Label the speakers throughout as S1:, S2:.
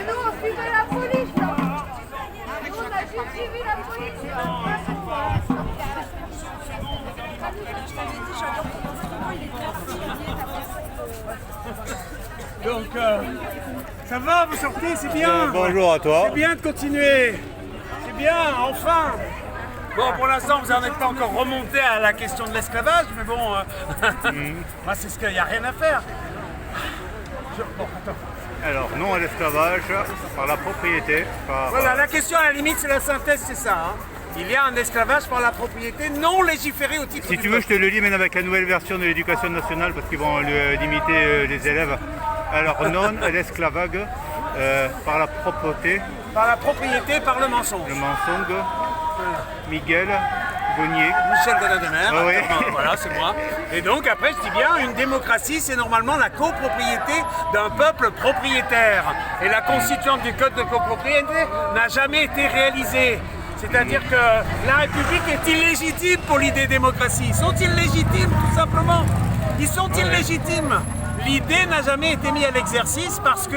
S1: nous, on suivait la police. Nous, on a juste suivi la police.
S2: Donc, ça va, vous sortez, c'est bien.
S3: Bonjour à toi.
S2: C'est bien de continuer. C'est bien, enfin. Bon, pour l'instant, vous n'en êtes pas encore remonté à la question de l'esclavage, mais bon, moi, c'est ce qu'il n'y a rien à faire. Bon, attends.
S3: Alors, non à l'esclavage par la propriété.
S2: Voilà, la question à la limite, c'est la synthèse, c'est ça. Hein. Il y a un esclavage par la propriété non légiféré au titre
S3: Si
S2: du
S3: tu veux,
S2: code.
S3: je te le lis maintenant avec la nouvelle version de l'éducation nationale parce qu'ils vont limiter les élèves. Alors, non à l'esclavage par la propreté,
S2: Par la propriété, par le mensonge.
S3: le mensonge, Miguel Gonier.
S2: Michel Denademer,
S3: Ah oui.
S2: voilà, c'est moi. Et donc après, je dis bien, une démocratie, c'est normalement la copropriété d'un peuple propriétaire. Et la constituante du code de copropriété n'a jamais été réalisée. C'est-à-dire que la République est illégitime pour l'idée démocratie. Sont-ils légitimes, tout simplement? Ils sont illégitimes. L'idée n'a jamais été mise à l'exercice parce que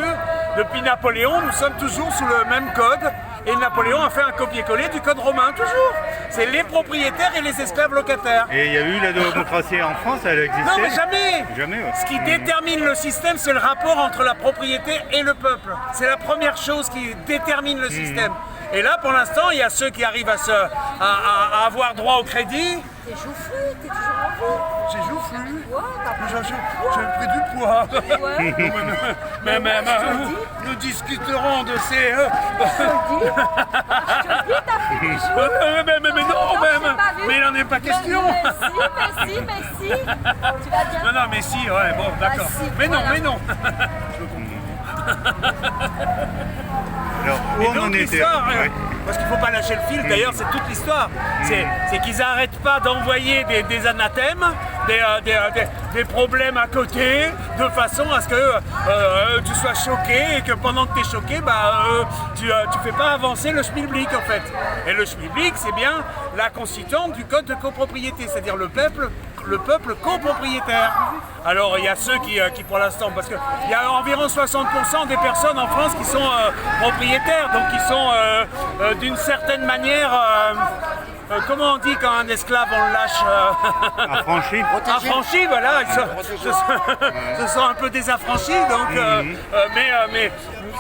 S2: depuis Napoléon, nous sommes toujours sous le même code. Et Napoléon a fait un copier-coller du code romain, toujours. C'est les propriétaires et les esclaves locataires.
S3: Et il y a eu la démocratie en France, elle existait.
S2: Non mais jamais.
S3: Jamais, ouais.
S2: Ce qui détermine le système, c'est le rapport entre la propriété et le peuple. C'est la première chose qui détermine le système. Et là, pour l'instant, il y a ceux qui arrivent à avoir droit au crédit.
S1: T'es joufflu, t'es toujours en vie.
S2: J'ai joufflu.
S1: Ouais,
S2: J'ai pris du poids.
S1: Ouais.
S2: Mais nous discuterons de ces...
S1: Je te dis, t'as fait des jours.
S2: mais non,
S1: Non,
S2: même.
S1: j'ai pas vu.
S2: Mais il n'en est pas question.
S1: Mais si. Tu vas dire.
S2: Non, mais si, ouais, bon, d'accord.
S1: si,
S2: Mais non,
S1: voilà.
S2: mais non.
S3: Alors, où
S2: Et
S3: on en
S2: donc
S3: était
S2: l'histoire,
S3: Ouais.
S2: parce qu'il ne faut pas lâcher le fil, d'ailleurs c'est toute l'histoire, c'est qu'ils n'arrêtent pas d'envoyer des anathèmes, des problèmes à côté, de façon à ce que tu sois choqué et que pendant que tu es choqué, tu fais pas avancer le schmilblick en fait. Et le schmilblick, c'est bien la constituante du code de copropriété, c'est-à-dire le peuple copropriétaire. Alors il y a ceux qui pour l'instant, parce qu'il y a environ 60% des personnes en France qui sont propriétaires, donc qui sont d'une certaine manière, comment on dit quand un esclave on le lâche
S3: Affranchi.
S2: affranchi, voilà, ils se sont un peu désaffranchis, donc,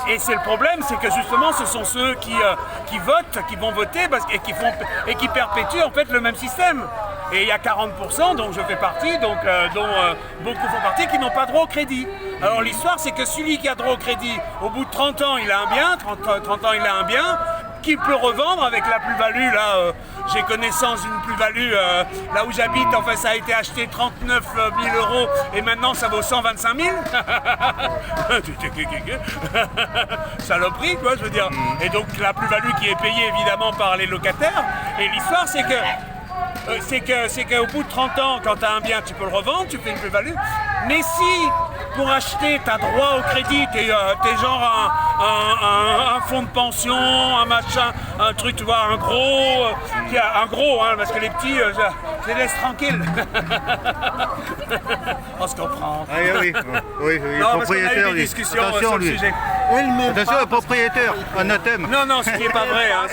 S2: et c'est le problème, c'est que justement ce sont ceux qui votent, qui vont voter et qui perpétuent en fait le même système. Et il y a 40%, dont je fais partie, dont beaucoup font partie, qui n'ont pas droit au crédit. Alors l'histoire, c'est que celui qui a droit au crédit, au bout de 30 ans, il a un bien, 30 ans, il a un bien, qu'il peut revendre avec la plus-value. Là, j'ai connaissance d'une plus-value, là où j'habite, en fait, ça a été acheté 39 000 euros et maintenant ça vaut 125 000. Saloperie, quoi, je veux dire. Et donc la plus-value qui est payée évidemment par les locataires. Et l'histoire, c'est qu'au bout de 30 ans, quand tu as un bien, tu peux le revendre, tu fais une plus-value. Mais si, pour acheter, tu as droit au crédit, tu es genre un fonds de pension, un machin, un truc, tu vois, un gros, parce que les petits, je les laisse tranquilles. On se comprend.
S3: Ah oui, oui,
S2: Non, parce qu'on a eu
S3: propriétaire,
S2: des
S3: lui.
S2: discussions
S3: Attention,
S2: sur le
S3: lui.
S2: sujet.
S3: Attention, le propriétaire, anathème.
S2: Non, ce qui n'est pas vrai. Hein,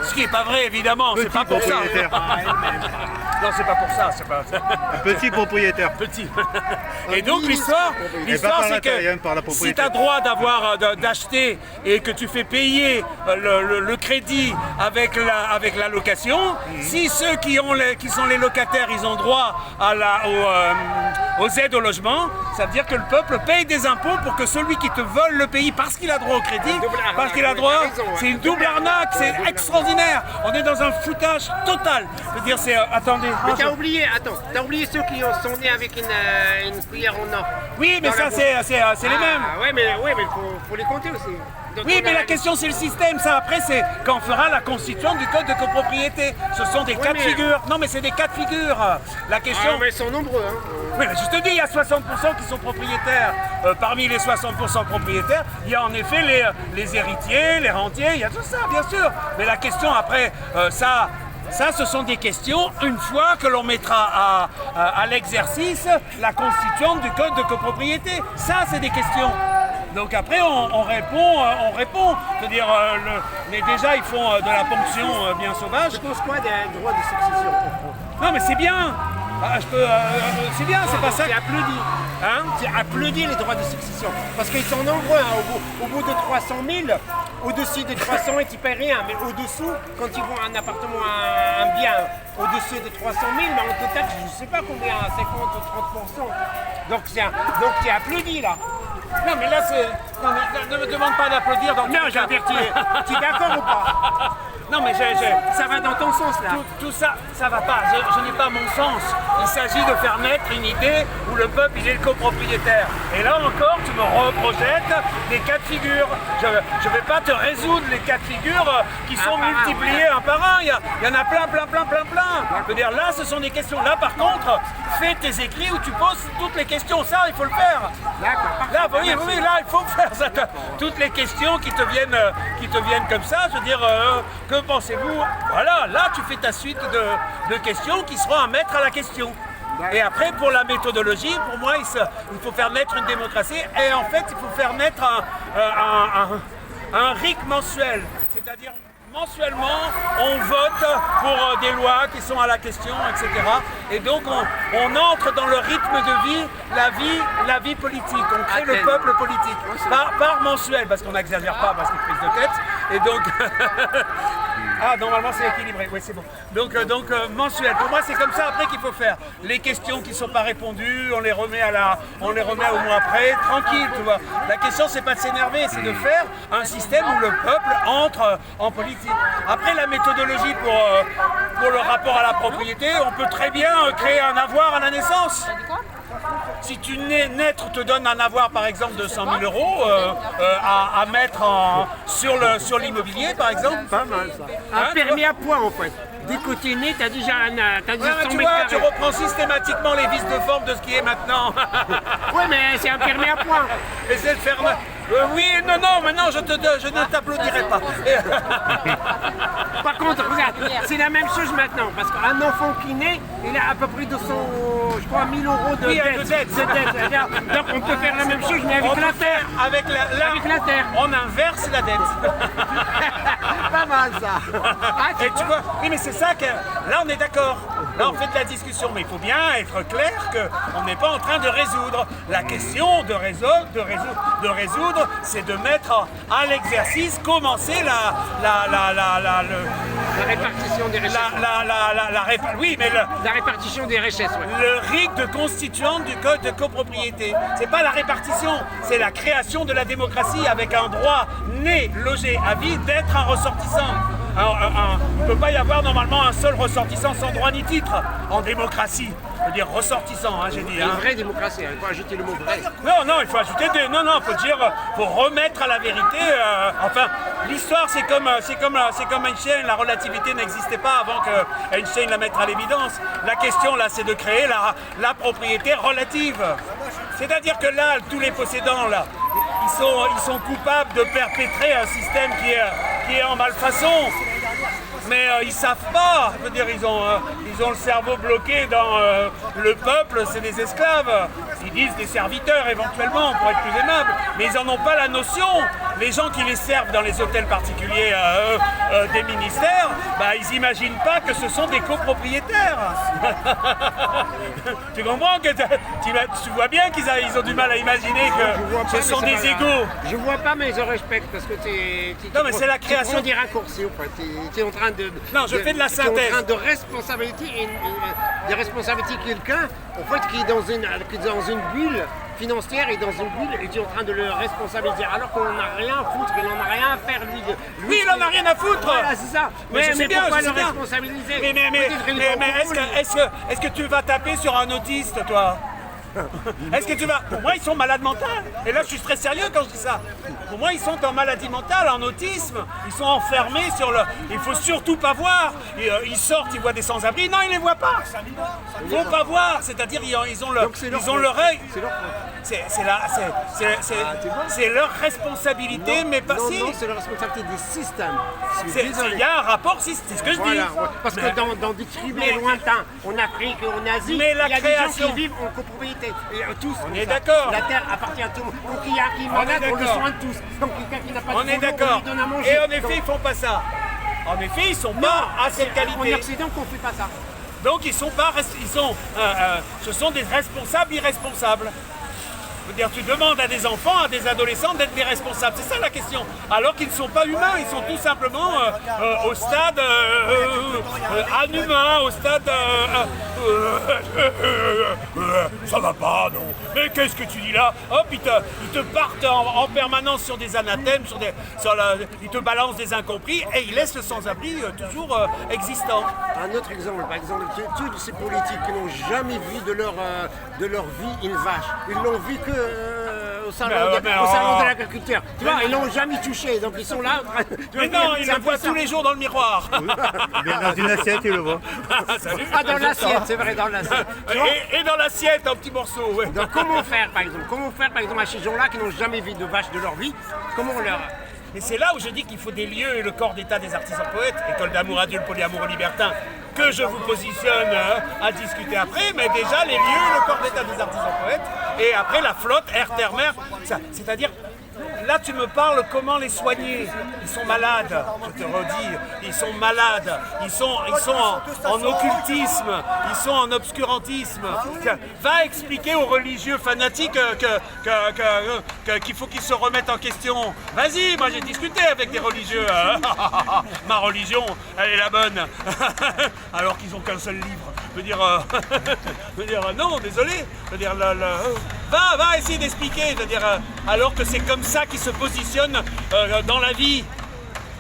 S2: ce qui n'est pas vrai, évidemment, c'est pas pour ça.
S3: propriétaire.
S2: Non, c'est pas pour ça, c'est pas
S3: Petit propriétaire.
S2: petit. Et donc l'histoire,
S3: par
S2: c'est
S3: la taille, hein,
S2: que
S3: par la
S2: si
S3: propriété.
S2: tu as droit d'acheter et que tu fais payer le crédit avec la location, si ceux qui sont les locataires, ils ont droit aux aides au logement, ça veut dire que le peuple paye des impôts pour que celui qui te vole le pays parce qu'il a droit au crédit, parce qu'il a droit, c'est une double arnaque, c'est extraordinaire. On est dans un foutage total. Je veux dire, c'est attendez.
S4: Mais t'as oublié ceux qui sont nés avec une cuillère en or.
S2: Oui, mais
S4: Dans
S2: ça
S4: la
S2: c'est les mêmes.
S4: Ouais, mais faut les compter aussi. Donc,
S2: Oui,
S4: on
S2: mais
S4: a-
S2: la question c'est le système, ça après c'est quand on fera la constituante du code de copropriété. Ce sont des cas de
S4: mais-
S2: figure. Non mais c'est des cas de figure. La question...
S4: Ah, mais ils sont nombreux. Hein.
S2: Oui, mais je te dis, il y a 60% qui sont propriétaires. Parmi les 60% propriétaires, il y a en effet les héritiers, les rentiers, il y a tout ça, bien sûr. Mais la question après, Ça, ce sont des questions, une fois que l'on mettra à l'exercice la constituante du code de copropriété. Ça, c'est des questions. Donc après, on répond. C'est-à-dire, mais déjà, ils font de la ponction bien sauvage.
S4: Tu penses quoi des droits de succession en France?
S2: Non, mais c'est bien. C'est bien, c'est pas ça.
S4: C'est applaudi.
S2: Hein?
S4: C'est applaudi les droits de succession. Parce qu'ils sont nombreux. Hein, au bout de 300 000, au-dessus de 300 000, ils ne payent rien. Mais au-dessous, quand ils vont un appartement, un bien, au-dessus de 300 000, mais on te taxe, je ne sais pas combien, 50 ou 30%. Donc c'est applaudi là.
S2: Non, mais là, c'est. Non, mais ne me demande pas d'applaudir.
S4: Non, je veux dire, tu es d'accord ou pas?
S2: Non, mais
S4: Ça va dans ton sens là.
S2: tout ça, ça va pas. Je n'ai pas mon sens. Il s'agit de faire naître une idée où le peuple, il est le copropriétaire. Et là encore, tu me reprojettes des cas de figure. Je ne vais pas te résoudre les cas de figure qui sont multipliés un par un. Il y en a plein. Je veux dire, là, ce sont des questions. Là, par contre, fais tes écrits où tu poses toutes les questions. Ça, il faut le faire.
S4: D'accord.
S2: Là, oui, là, il faut faire ça. Toutes les questions qui te viennent comme ça. Je veux dire, que pensez-vous? Voilà, là, tu fais ta suite de questions qui seront à mettre à la question. Et après, pour la méthodologie, pour moi, il faut faire naître une démocratie. Et en fait, il faut faire naître un RIC mensuel. C'est-à-dire, mensuellement, on vote pour des lois qui sont à la question, etc. Et donc, on entre dans le rythme de vie, la vie politique. On crée le peuple politique. Par mensuel, parce qu'on n'exagère pas, parce qu'il prise de tête. Et donc... Ah, normalement c'est équilibré, oui c'est bon. Donc mensuel, pour moi c'est comme ça après qu'il faut faire. Les questions qui ne sont pas répondues, on les remet au mois après, tranquille, tu vois. La question c'est pas de s'énerver, c'est de faire un système où le peuple entre en politique. Après la méthodologie pour le rapport à la propriété, on peut très bien créer un avoir à la naissance. Si tu naître te donne un avoir par exemple de 100 000 euros à mettre sur l'immobilier par exemple.
S4: Pas mal ça. Un permis à points en fait. Dès que tu es né, tu as déjà 100
S2: tu
S4: mètres
S2: vois,
S4: carrés.
S2: tu reprends systématiquement les vices de forme de ce qui est maintenant.
S4: Oui, mais c'est un permis à points.
S2: Essaie de faire... oui, non, maintenant je ne t'applaudirai pas.
S4: Par contre, regarde, c'est la même chose maintenant. Parce qu'un enfant qui naît, il a à peu près 200, je crois, 1000 euros de dette. Donc on peut faire la même chose, mais avec la terre.
S2: Avec la terre. On inverse la dette.
S4: Pas mal ça.
S2: Et tu vois, oui, mais c'est ça que... Là, on est d'accord. Là, on fait de la discussion. Mais il faut bien être clair qu'on n'est pas en train de résoudre. La question de résoudre, c'est de mettre à l'exercice, commencer la
S4: répartition des richesses.
S2: Oui, mais
S4: la répartition des richesses, ouais.
S2: Le RIC de constituante du code de copropriété. C'est pas la répartition, c'est la création de la démocratie avec un droit né, logé à vie d'être un ressortissant. Il ne peut pas y avoir normalement un seul ressortissant sans droit ni titre en démocratie. Je veux dire ressortissant, j'ai dit.
S4: Une vraie démocratie, il faut ajouter le mot vrai.
S2: Non, il faut ajouter des... Non, il faut dire, faut remettre à la vérité. Enfin, l'histoire, c'est comme Einstein, la relativité n'existait pas avant que Einstein la mette à l'évidence. La question, là, c'est de créer la propriété relative. C'est-à-dire que là, tous les possédants, là, ils sont coupables de perpétrer un système qui est en malfaçon. Mais ils savent pas, je veux dire, ils ont le cerveau bloqué dans le peuple, c'est des esclaves. Ils disent des serviteurs éventuellement pour être plus aimable, mais ils n'en ont pas la notion. Les gens qui les servent dans les hôtels particuliers des ministères, ils n'imaginent pas que ce sont des copropriétaires. Tu comprends que tu vois bien qu'ils ont du mal à imaginer que ce sont des égaux.
S4: Je vois pas, mais je respecte parce que
S2: non, mais c'est la création.
S4: Tu prends des raccourcis, en fait. Tu es en train de...
S2: Non, je fais de la synthèse.
S4: Tu es en train de responsabiliser quelqu'un, en fait, qui est dans une bulle financière et dans une bulle, et tu es en train de le responsabiliser, alors qu'on n'en a rien à foutre, qu'il n'en a rien à faire, lui.
S2: Oui, il n'en a rien à foutre.
S4: Voilà, c'est ça. Mais pourquoi le responsabiliser?
S2: Mais est-ce que tu vas taper sur un autiste, toi? Est-ce que tu vas... Pour moi, ils sont malades mentales. Et là, je suis très sérieux quand je dis ça. Pour moi, ils sont en maladie mentale, en autisme. Ils sont enfermés sur le... Il faut surtout pas voir. Ils sortent, ils voient des sans-abri. Non, ils les voient pas. Il faut pas voir. C'est-à-dire, ils ont leur œil. C'est leur responsabilité, mais pas si.
S4: Non, c'est la responsabilité des systèmes.
S2: Il y a un rapport, c'est ce que je dis.
S4: Voilà, parce que dans des tribus lointains, en Afrique, en Asie,
S2: Mais la
S4: il y a
S2: création-
S4: des gens qui vivent en copropriété. Et tous,
S2: On est d'accord.
S4: La terre appartient à tout le monde. Donc il y a qui est malade, on le
S2: d'accord.
S4: soigne tous. Donc quelqu'un qui n'a pas de
S2: On est
S4: boulot,
S2: d'accord.
S4: on lui donne à manger.
S2: Et en effet,
S4: Donc,
S2: ils font pas ça. En effet, ils sont pas à cette
S4: en
S2: qualité.
S4: Occident, qu'on fait pas ça.
S2: Donc ils sont pas, ce sont des responsables irresponsables. Je veux dire, tu demandes à des enfants, à des adolescents d'être des responsables. C'est ça la question. Alors qu'ils ne sont pas humains, ils sont tout simplement au stade inhumain, au stade... ça va pas, non. Mais qu'est-ce que tu dis là? Hop, ils te partent en permanence sur des anathèmes, ils te balancent des incompris et ils laissent le sans-abri toujours existant.
S4: Un autre exemple, par exemple, tous ces politiques qui n'ont jamais vu de leur vie une vache. Ils l'ont vu que au salon de l'agriculture. Tu vois, ils l'ont jamais touché, donc ils sont là.
S2: Mais non, ils le voient tous les jours dans le miroir.
S3: Bien dans une assiette, tu le vois.
S2: Salut.
S4: Ah, dans l'assiette, c'est vrai, dans l'assiette. Tu vois?
S2: Et dans l'assiette, un petit morceau. Ouais.
S4: Donc comment faire, par exemple, à ces gens-là qui n'ont jamais vu de vache de leur vie, comment on leur...
S2: Et c'est là où je dis qu'il faut des lieux et le corps d'état des artisans poètes, école d'amour adulte, polyamoureux libertin, que je vous positionne à discuter après, mais déjà les lieux et le corps d'état des artisans poètes, et après la flotte, air, terre, mer, c'est-à-dire... Là, tu me parles comment les soigner. Ils sont malades, je te redis. Ils sont malades. Ils sont en occultisme. Ils sont en obscurantisme. Va expliquer aux religieux fanatiques qu'il faut qu'ils se remettent en question. Vas-y, moi j'ai discuté avec des religieux. Ma religion, elle est la bonne. Alors qu'ils n'ont qu'un seul livre. Je veux dire, non, désolé. Je veux dire, va essayer d'expliquer. Je veux dire, alors que c'est comme ça qu'ils se positionnent dans la vie.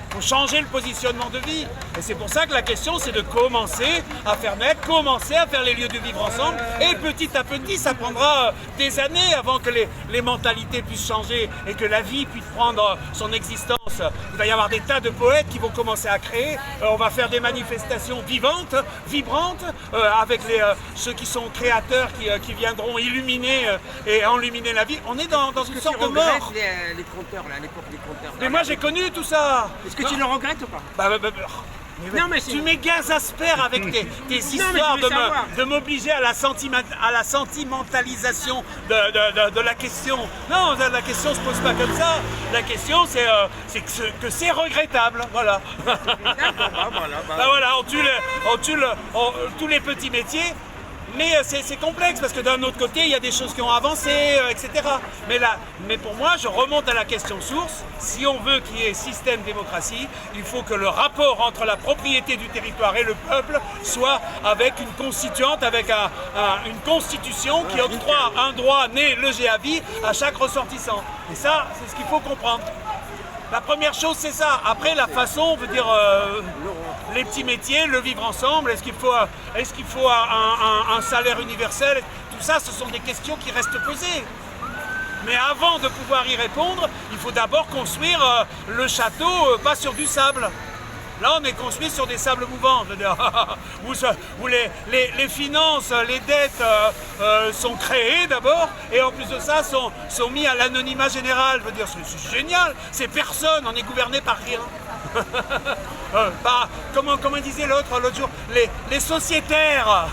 S2: Il faut changer le positionnement de vie. Et c'est pour ça que la question, c'est de commencer à faire naître, commencer à faire les lieux de vivre ensemble. Et petit à petit, ça prendra des années avant que les mentalités puissent changer et que la vie puisse prendre son existence. Il va y avoir des tas de poètes qui vont commencer à créer. On va faire des manifestations vivantes, vibrantes, avec ceux qui sont créateurs, qui viendront illuminer et enluminer la vie. On est dans une sorte de mort.
S4: Les compteurs, là, l'époque des compteurs.
S2: Mais moi, j'ai connu tout ça.
S4: Est-ce que tu le regrettes ou pas?
S2: Non, mais tu m'exaspères avec tes histoires de m'obliger à la sentimentalisation de la question. Non, la question se pose pas comme ça. La question, c'est que c'est regrettable. Voilà. Voilà, on tue tous les petits métiers. Mais c'est complexe parce que d'un autre côté, il y a des choses qui ont avancé, etc. Mais pour moi, je remonte à la question source. Si on veut qu'il y ait système démocratie, il faut que le rapport entre la propriété du territoire et le peuple soit avec une constituante, avec une constitution qui octroie un droit né, logé à vie à chaque ressortissant. Et ça, c'est ce qu'il faut comprendre. La première chose, c'est ça. Après, la façon, on veut dire les petits métiers, le vivre ensemble. Est-ce qu'il faut un salaire universel? Tout ça, ce sont des questions qui restent posées. Mais avant de pouvoir y répondre, il faut d'abord construire le château, pas sur du sable. Là, on est construit sur des sables mouvants, je veux dire, où les finances, les dettes sont créées d'abord, et en plus de ça, sont mis à l'anonymat général. Je veux dire, c'est génial, c'est personne, on est gouverné par rien. Comment disait l'autre jour, les sociétaires.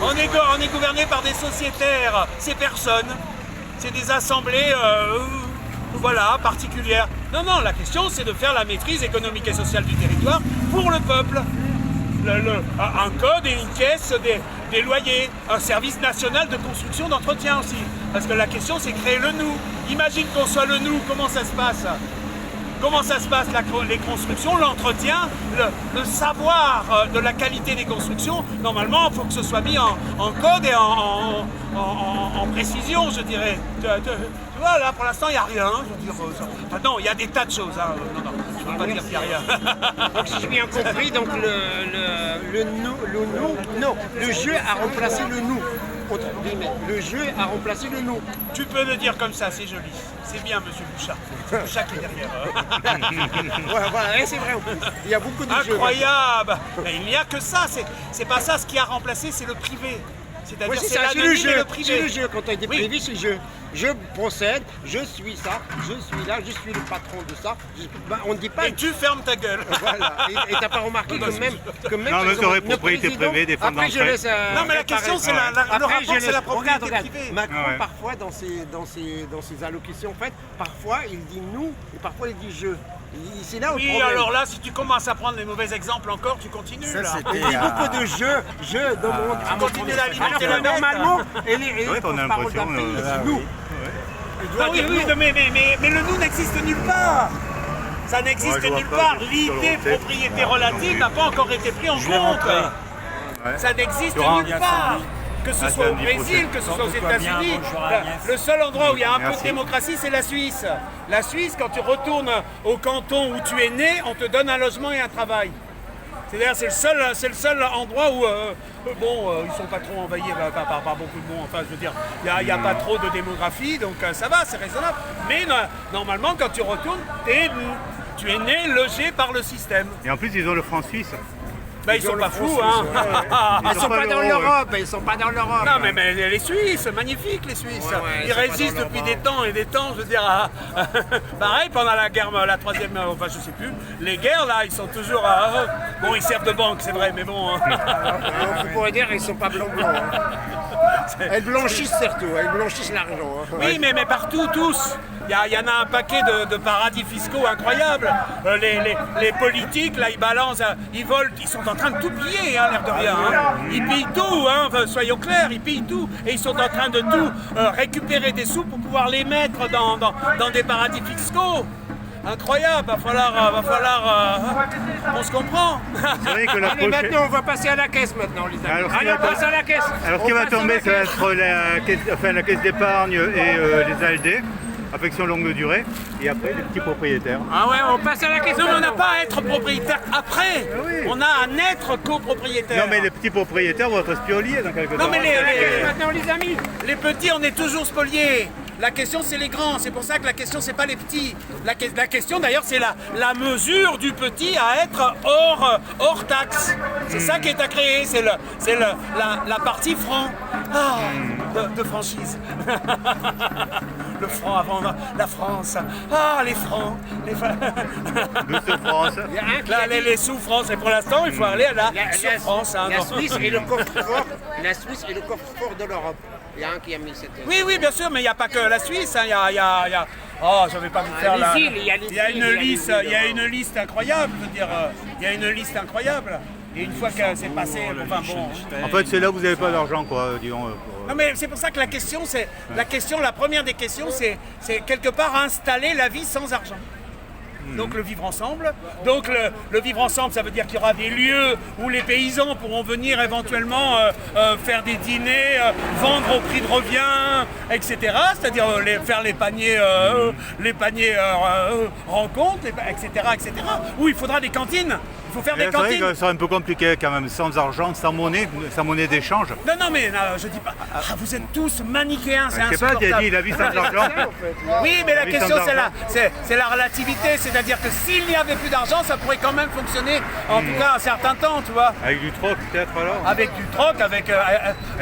S2: On est gouverné par des sociétaires, c'est personne, c'est des assemblées. Voilà, particulière. Non, la question c'est de faire la maîtrise économique et sociale du territoire pour le peuple. Un code et une caisse, des loyers, un service national de construction d'entretien aussi. Parce que la question c'est créer le nous. Imagine qu'on soit le nous, comment ça se passe? Comment ça se passe, les constructions, l'entretien, le savoir de la qualité des constructions? Normalement, il faut que ce soit mis en code et en précision, je dirais. Tu vois, là, pour l'instant, il n'y a rien. Je veux dire, enfin, non, il y a des tas de choses. Hein. Non, je ne veux pas dire qu'il n'y a rien.
S4: Donc, si j'ai bien compris, donc le jeu a remplacé le nous. entre guillemets, le je a remplacé le nous.
S2: Tu peux le dire comme ça, c'est joli. C'est bien, monsieur Bouchard. C'est Bouchard qui est derrière.
S4: Ouais, voilà, et c'est vrai en plus. Il y a beaucoup de jeux.
S2: Incroyable. Mais il n'y a que ça. C'est pas ça ce qui a remplacé, c'est le privé. C'est-à-dire
S4: Ouais,
S2: c'est
S4: c'est ça, c'est le
S2: l'anonyme et
S4: jeu.
S2: le
S4: C'est
S2: privé.
S4: le jeu. Quand tu as des
S2: Oui.
S4: privés, c'est je. Je procède, je suis ça, je suis là, je suis le patron de ça. On ne dit pas.
S2: Et tu fermes ta gueule.
S4: Voilà. Et t'as pas remarqué que même.
S3: Non, mais
S4: ils
S3: c'est
S4: ont
S3: vrai,
S4: nos
S3: propriété
S4: présidents-
S3: privée, des femmes
S4: Après, je
S3: d'entrée.
S4: laisse.
S2: Non, mais la question, c'est le
S4: Après,
S2: rapport,
S4: je
S2: c'est
S4: laisse-
S2: la propriété
S4: regarde.
S2: privée.
S4: Macron,
S3: Ah ouais.
S4: parfois, dans ses allocutions, en fait, parfois, il dit nous et parfois, il dit je. C'est là où le
S2: Oui,
S4: problème.
S2: alors là, si tu commences à prendre les mauvais exemples encore, tu continues là.
S4: Il dit beaucoup de je dans mon. à mon
S2: continue
S4: premier
S2: à alimenter
S4: Alors que
S2: la bête.
S4: normalement, et
S3: C'est vrai qu'on a
S4: les porte-parole d'un
S3: l'impression,
S4: pays,
S3: ah
S4: c'est nous. Il doit
S2: Ah oui,
S4: dire
S2: oui,
S4: nous.
S2: mais le nous n'existe nulle part. Ça n'existe
S3: Ouais, je vois
S2: nulle
S3: pas
S2: part.
S3: de
S2: L'idée
S3: volonté.
S2: propriété relative n'a pas encore été prise en compte. Ça n'existe
S3: Durant-
S2: nulle part. Que ce
S3: Ah,
S2: soit
S3: c'est
S2: au
S3: un
S2: Brésil, que ce soit aux États-Unis, le seul endroit où il y a un peu de
S3: Merci.
S2: démocratie, c'est la Suisse. La Suisse, quand tu retournes au canton où tu es né, on te donne un logement et un travail. C'est-à-dire, c'est le seul endroit où, ils sont pas trop envahis par beaucoup de monde. Enfin, je veux dire, il n'y a pas trop de démographie, donc ça va, c'est raisonnable. Mais normalement, quand tu retournes, tu es né, logé par le système.
S3: Et en plus, ils ont le franc suisse.
S2: Ben, ils sont pas fous, hein.
S4: Ils sont pas dans
S3: l'euro,
S4: l'Europe, ils sont pas dans l'Europe.
S2: Non, mais les Suisses, magnifiques les Suisses.
S4: Ouais,
S2: Ils
S4: ils sont pas
S2: résistent
S4: dans
S2: depuis
S4: l'Europe.
S2: des temps et des temps, je veux dire. Pareil, pendant la guerre, la troisième, enfin je sais plus, les guerres là, ils sont toujours. Bon, ils servent de banque, c'est vrai, mais bon.
S4: Vous pourrez dire qu'ils sont pas blancs. Elles blanchissent surtout, elles blanchissent l'argent. hein.
S2: Oui, mais partout, tous. Il y en a un paquet de paradis fiscaux incroyables. Les politiques, là, ils balancent, ils volent, ils sont en train de tout piller, hein, l'air de rien. Hein. Ils pillent tout, hein, enfin, soyons clairs, ils pillent tout. Et ils sont en train de tout récupérer des sous pour pouvoir les mettre dans des paradis fiscaux. Incroyable, va falloir on se comprend.
S3: C'est vrai que la
S4: Allez,
S3: prochaine.
S4: maintenant, on va passer à la caisse maintenant, les amis.
S3: Alors,
S4: Allez, on passe à la caisse.
S3: Alors, ce qui
S4: On
S3: va
S4: passe à
S3: tomber,
S4: la
S3: ça va
S4: caisse.
S3: être la caisse d'épargne et les ALD, affection longue durée, et après les petits propriétaires.
S4: Ah ouais, on passe à la caisse.
S2: Non, mais on n'a pas à être propriétaire après.
S3: oui.
S2: On a à être copropriétaire.
S3: Non, mais les petits propriétaires vont être spoliés dans quelques temps.
S2: Non, mais
S4: À la caisse maintenant, les amis.
S2: les petits, on est toujours spoliés. La question, c'est les grands. C'est pour ça que la question, c'est pas les petits. La question, d'ailleurs, c'est la mesure du petit à être hors taxe. C'est ça qui est à créer. C'est la partie franc de franchise. Le franc avant la France. Ah, les francs.
S3: De France.
S4: Il y a un qui
S2: Là,
S4: a dit-
S2: les sous-France. Et pour l'instant, il faut aller à la sur-France. hein,
S4: la
S2: non.
S4: Suisse est le coffre-fort. La Suisse est le coffre-fort de l'Europe. Il y a un qui a mis cette.
S2: Oui, bien sûr, mais il n'y a pas que la Suisse. hein, Il y a... Oh, je ne vais pas vous faire
S4: les
S2: la...
S4: îles, il y a les
S2: Il y a
S4: îles,
S2: une
S4: il y a les
S2: liste,
S4: îles,
S2: il y a une liste incroyable. Je veux dire, il y a une liste incroyable. Et une fois que c'est passé, enfin bon.
S3: En fait, c'est là où vous n'avez pas d'argent, quoi, disons. Pour-
S2: Non, mais c'est pour ça que la question, c'est la première des questions, c'est quelque part installer la vie sans argent. Donc le vivre ensemble. Donc le vivre ensemble, ça veut dire qu'il y aura des lieux où les paysans pourront venir éventuellement faire des dîners, vendre au prix de revient, etc. C'est-à-dire faire les paniers rencontres, etc. Où il faudra des cantines. Il faut faire
S3: Et
S2: des
S3: c'est vrai
S2: cantines.
S3: que c'est un peu compliqué quand même, sans argent, sans monnaie d'échange.
S2: Non, mais je dis pas. Ah, vous êtes tous manichéens, c'est
S3: Je sais pas, tu as
S2: insupportable.
S3: dit la vie sans argent.
S2: Oui, mais la
S3: vie
S2: question
S3: sans
S2: c'est la relativité, c'est-à-dire que s'il n'y avait plus d'argent, ça pourrait quand même fonctionner, en tout cas un certain temps, tu vois.
S3: Avec du troc, peut-être alors.
S2: Avec du troc, avec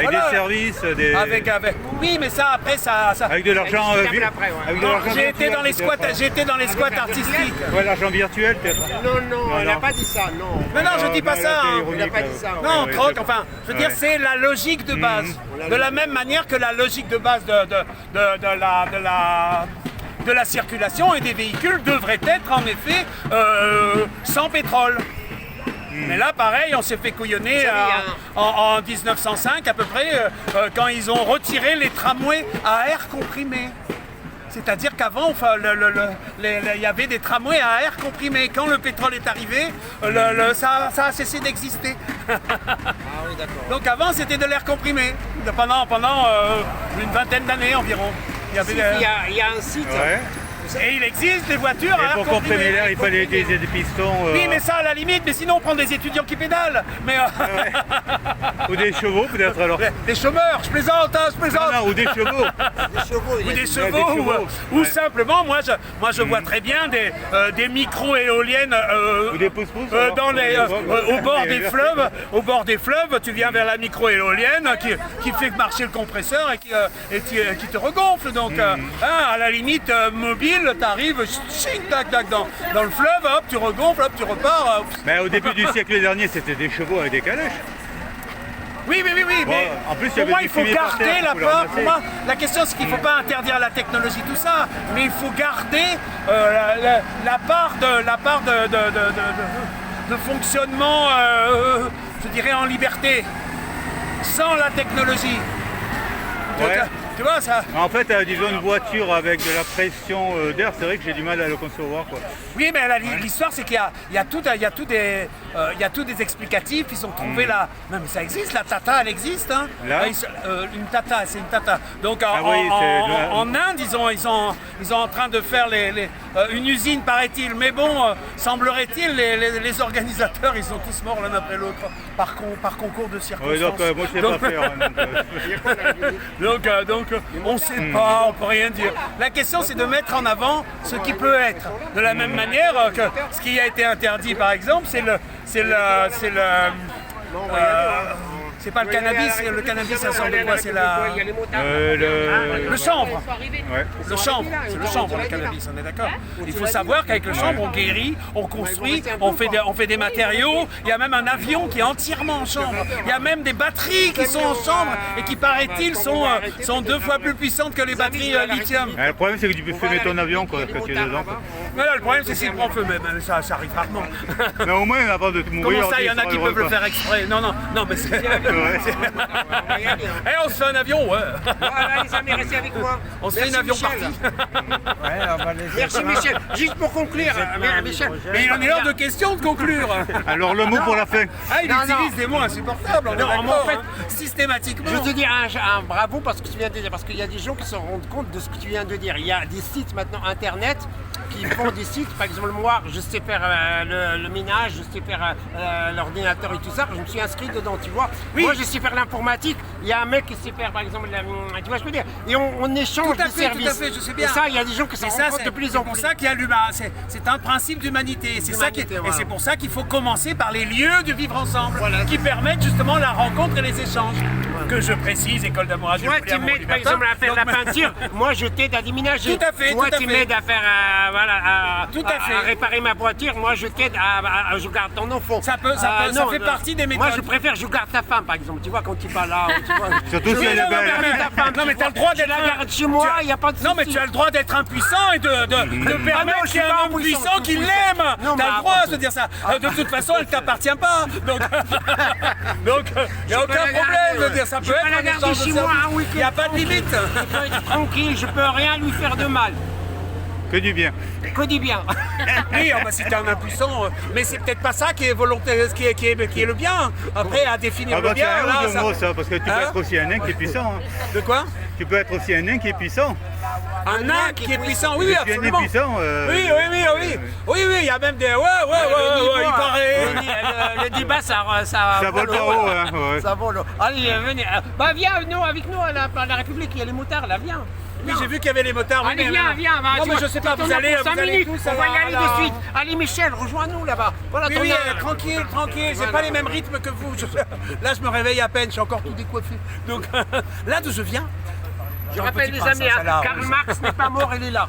S2: voilà.
S3: Des services, des.
S2: Avec. Oui, mais ça après ça.
S3: Avec de l'argent.
S4: Avec après, ouais.
S3: avec de
S2: Non,
S3: l'argent
S2: j'ai été
S3: virtuel,
S2: dans les squats,
S3: peut-être.
S2: j'ai été dans les squats artistiques.
S3: Ouais, l'argent virtuel, peut-être.
S4: Non, elle n'a
S3: non.
S4: pas dit ça, non.
S2: Non, je dis pas
S3: là,
S2: ça.
S3: c'est
S2: hein.
S3: ironique,
S4: Il a pas
S3: là.
S4: dit ça, ouais.
S2: Non,
S3: Ouais,
S2: troc,
S3: c'est-
S2: enfin, je veux dire,
S3: ouais.
S2: c'est la logique de base. De la même manière que la logique de base de la circulation et des véhicules devrait être en effet sans pétrole. Mais là, pareil, on s'est fait couillonner en 1905 à peu près, quand ils ont retiré les tramways à air comprimé. C'est-à-dire qu'avant, enfin, il y avait des tramways à air comprimé. Quand le pétrole est arrivé, ça a cessé d'exister.
S4: Ah oui, d'accord.
S2: Donc avant, c'était de l'air comprimé. Pendant une vingtaine d'années environ. Il y avait,
S4: Il y a un site.
S3: Ouais.
S2: Et il existe des voitures
S3: Et
S2: à
S3: pour
S2: air comprimé.
S3: comprimer l'air, il fallait utiliser des pistons
S2: Oui, mais ça à la limite, mais sinon on prend des étudiants qui pédalent. Mais
S3: ou des chevaux peut-être alors.
S2: des chômeurs, je plaisante, hein, je plaisante.
S3: Non, ou des chevaux.
S2: Ou des chevaux,
S3: chevaux.
S2: ou simplement, moi je vois très bien des micro-éoliennes
S3: Ou des pousses-pousses.
S2: au bord des fleuves, tu viens vers la micro-éolienne qui fait marcher le compresseur et qui te regonfle. Donc à la limite mobile, tu arrives dans le fleuve, hop, tu regonfles, hop, tu repars.
S3: Mais au début du siècle dernier, c'était des chevaux avec des calèches.
S2: Oui, mais
S3: en plus, il y
S2: pour
S3: avait
S2: moi,
S3: du
S2: il faut
S3: fumier par
S2: garder
S3: terre,
S2: la
S3: faut le
S2: part.
S3: ramasser.
S2: Pour moi, la question, c'est qu'il ne faut pas interdire la technologie, tout ça, mais il faut garder la part de fonctionnement, je dirais, en liberté, sans la technologie. Donc,
S3: Ouais.
S2: tu vois, ça.
S3: En fait, disons une voiture avec de la pression d'air, c'est vrai que j'ai du mal à le concevoir, quoi.
S2: Oui, mais l'histoire, c'est qu'il y a tout des explicatifs. Ils ont trouvé la. Non, mais ça existe, la Tata, elle existe. Hein.
S3: Là
S2: une Tata, c'est une Tata. Donc en Inde, ils sont en train de faire une usine, paraît-il. Mais bon, semblerait-il, les organisateurs, ils sont tous morts l'un après l'autre par concours de circonstances.
S3: Ouais, donc moi je sais pas faire. Hein,
S2: Donc, on ne sait pas, on peut rien dire. La question, c'est de mettre en avant ce qui peut être. De la même manière que ce qui a été interdit, par exemple, c'est pas le cannabis, le cannabis, ça sort de quoi? C'est le chanvre.
S3: Ouais.
S2: Le chanvre, c'est le chanvre, le cannabis, on est d'accord? Il faut savoir qu'avec le chanvre, on guérit, on construit, on fait des matériaux. Il y a même un avion qui est entièrement en chanvre. Il y a même des batteries qui sont en chanvre et qui, paraît-il, sont 2 fois plus puissantes que les batteries lithium.
S3: Le problème, c'est que tu peux fumer ton avion quand tu es dedans, quoi.
S2: Mais là, le problème, c'est s'il prend feu, mais ça arrive rarement.
S3: Mais au moins, avant de te mourir.
S2: Comment ça, il y en a qui peuvent le faire exprès? Non, mais c'est. Eh, on se fait un avion, ouais.
S4: Voilà, les amis, restez avec moi.
S2: On se fait un avion parti.
S4: Merci Michel. Juste pour conclure, Michel.
S2: Mais il en est l'heure de question de conclure.
S3: Alors, le mot pour la fin.
S2: Ah, il utilise des mots insupportables.
S4: Non, mais en fait,
S2: systématiquement.
S4: Je te dis un bravo parce que tu viens de dire, parce qu'il y a des gens qui se rendent compte de ce que tu viens de dire. Il y a des sites maintenant internet qui font des sites, par exemple moi je sais faire le ménage, je sais faire l'ordinateur et tout ça, je me suis inscrit dedans, tu vois.
S2: Oui.
S4: Moi je sais faire l'informatique, il y a un mec qui sait faire par exemple, tu vois ce que je veux dire. Et on échange des services.
S2: Tout à fait, je sais bien.
S4: Et ça, il y a des gens qui s'en rendent compte de plus en plus.
S2: C'est pour ça qu'il y a l'humain, c'est un principe d'humanité. Et c'est pour ça qu'il faut commencer par les lieux du vivre ensemble, qui permettent justement la rencontre et les échanges. Que je précise, école d'amour.
S4: Toi, tu m'aides par exemple à faire la peinture, moi je t'aide à déménager.
S2: Tout à fait.
S4: Toi, tu m'aides à faire
S2: tout à fait.
S4: à réparer ma voiture, moi je t'aide à je garde ton enfant.
S2: Ça fait partie des méthodes.
S4: Moi je préfère je garde ta femme par exemple, tu vois quand tu vas là, tu vois.
S3: Surtout si elle est belle.
S2: Non mais t'as le droit d'être
S4: la garde chez moi, il n'y a pas de souci.
S2: Non mais tu as le droit d'être impuissant et de permettre qu'il y ait un homme puissant qui l'aime. T'as le droit de dire ça. De toute façon, elle ne t'appartient pas. Donc il n'y a aucun problème de dire ça peut être un échange de service. Il n'y a pas de limite.
S4: Je peux être tranquille, je peux rien lui faire de mal.
S3: Que du bien.
S4: Que du bien.
S2: Oui, si t'es un impuissant, mais c'est peut-être pas ça qui est volontaire, qui est le bien. Après, à définir le bien,
S3: c'est
S2: là,
S3: un de mots ça, parce que tu peux être aussi un nain qui est puissant. Hein.
S2: De quoi?
S3: Tu peux être aussi un nain qui est puissant.
S2: Un nain qui est puissant, oui,
S3: Tu es un nain
S2: absolument.
S3: puissant.
S2: Oui, il y a même des. Ouais, il paraît.
S4: Le débat, ça
S3: vole pas haut, hein. Ouais.
S4: Ça vole. Allez, venez. Bah, viens, nous, avec nous, à la République, il y a les motards, là, viens.
S2: Oui, j'ai vu qu'il y avait les motards.
S4: Allez, viens.
S2: Non, mais je sais pas, vous allez.
S4: 5 minutes,
S2: tous,
S4: on va y aller de suite. Allez, Michel, rejoins-nous là-bas. Voilà ton
S2: Oui,
S4: heure.
S2: tranquille, j'ai pas les mêmes rythmes que vous. Là, je me réveille à peine, je suis encore tout décoiffé. Donc, là d'où je viens.
S4: Je rappelle les amis, Karl Marx n'est pas mort, il est là.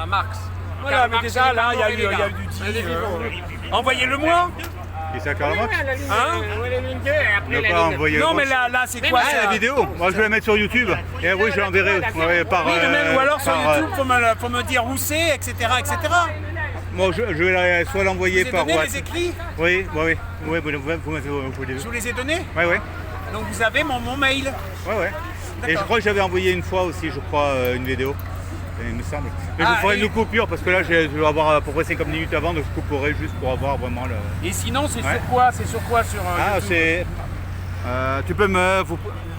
S4: Marx.
S2: Voilà, mais déjà là, il y a eu du dit. Envoyez-le-moi.
S3: Et ça, Karl Marx
S4: Après
S3: pas envoyer
S2: Non,
S3: le
S2: mais
S3: gauche.
S2: là, c'est quoi
S3: C'est la vidéo. Moi, je vais la mettre sur YouTube. Et oui, je l'enverrai par.
S2: Oui, mais ou alors sur
S3: par,
S2: YouTube, faut me dire où c'est, etc.
S3: Moi, je vais soit l'envoyer
S2: Vous
S3: par
S2: avez donné les
S3: WhatsApp.
S2: écrits?
S3: Oui, vous
S2: Je vous les ai donnés?
S3: Oui.
S2: Donc vous avez mon mail.
S3: Ouais. Et je crois que j'avais envoyé une fois aussi, une vidéo. Il me semble. Mais je ferai une coupure parce que là, je vais avoir à peu près 50 minutes avant, donc je couperai juste pour avoir vraiment le.
S2: Et sinon, c'est sur quoi? C'est sur quoi? Sur
S3: Ah,
S2: YouTube?
S3: c'est. Tu peux me.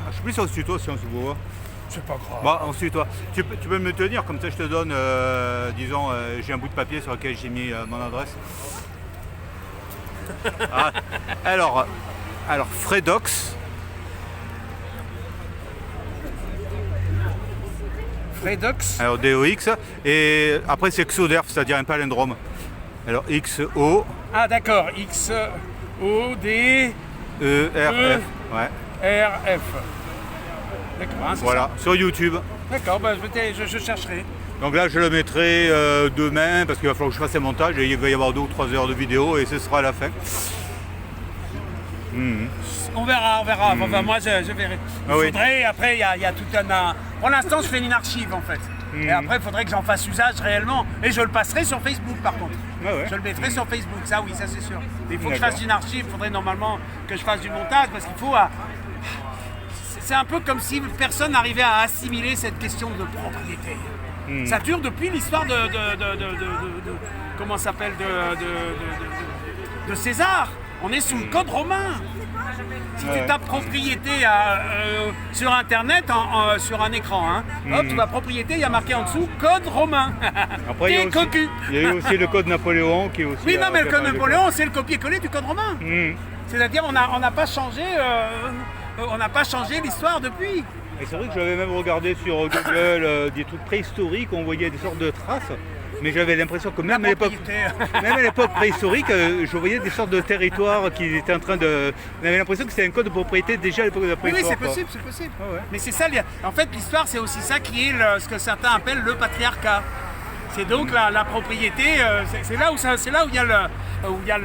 S3: Je suis plus sur ce tuto si on se voit.
S2: C'est pas grave.
S3: Bon, ensuite, toi, tu peux me tenir, comme ça je te donne, disons, j'ai un bout de papier sur lequel j'ai mis mon adresse. Ah, alors, Fredox.
S2: Fredox.
S3: Alors DOX. Et après c'est Xoderf, c'est-à-dire un palindrome. Alors XO.
S2: Ah d'accord, X O D
S3: ERF. Ouais.
S2: RF. D'accord, hein, c'est
S3: Voilà, sur YouTube.
S2: ça. D'accord, bah, je chercherai.
S3: Donc là je le mettrai demain parce qu'il va falloir que je fasse un montage et il va y avoir 2 ou 3 heures de vidéo et ce sera à la fin.
S2: On verra. Enfin, moi je verrai. Il
S3: Ah oui.
S2: faudrait, après il y a tout un... Pour l'instant je fais une archive en fait. Et après il faudrait que j'en fasse usage réellement. Et je le passerai sur Facebook par contre.
S3: Ah ouais.
S2: Je le mettrai sur Facebook, ça oui, ça c'est sûr. Mais il faut que je
S3: D'accord.
S2: fasse une archive, il faudrait normalement que je fasse du montage parce qu'il faut... C'est un peu comme si personne n'arrivait à assimiler cette question de propriété. Ça dure depuis l'histoire de comment ça s'appelle de César. On est sous le code romain. Si tu tapes propriété sur internet, sur un écran, hein, hop, tu vas propriété, il y a marqué en dessous code romain.
S3: Après,
S2: T'es cocu.
S3: il y a eu aussi le code Napoléon qui est aussi.
S2: Oui, non, mais le code
S3: apparu.
S2: Napoléon, c'est le copier-coller du code romain. C'est-à-dire, on n'a pas changé, l'histoire depuis.
S3: Et c'est vrai que j'avais même regardé sur Google des trucs préhistoriques, on voyait des sortes de traces. Mais j'avais l'impression que même à l'époque préhistorique, je voyais des sortes de territoires qui étaient en train de... On avait l'impression que c'était un code de propriété déjà à l'époque de la
S2: Oui,
S3: préhistoire.
S2: c'est possible.
S3: Ah ouais.
S2: Mais c'est ça, en fait, l'histoire, c'est aussi ça qui est ce que certains appellent le patriarcat. C'est donc la propriété, c'est là où il y a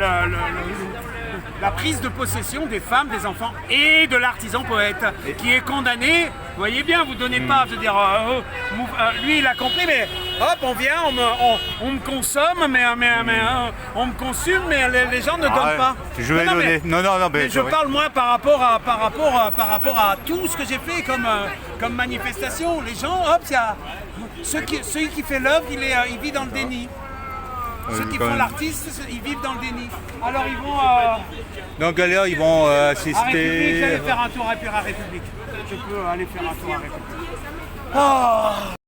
S2: la prise de possession des femmes, des enfants et de l'artisan poète qui est condamné. Vous voyez bien, vous donnez pas, je veux dire, lui il a compris, mais hop, on vient, on me consomme, mais on me consume, mais les gens ne donnent pas.
S3: Je vais
S2: Non,
S3: donner.
S2: mais-
S3: Non, mais
S2: je parle moi par rapport à tout ce que j'ai fait comme manifestation. Les gens, hop, il y a celui qui fait l'œuvre, il vit dans le déni. Ceux qui
S3: quand
S2: font
S3: même.
S2: l'artiste, ils vivent dans le déni. Alors ils vont
S3: Donc là, ils vont
S2: à République,
S3: assister.
S2: j'allais faire un tour à République. Je peux aller faire un tour à République.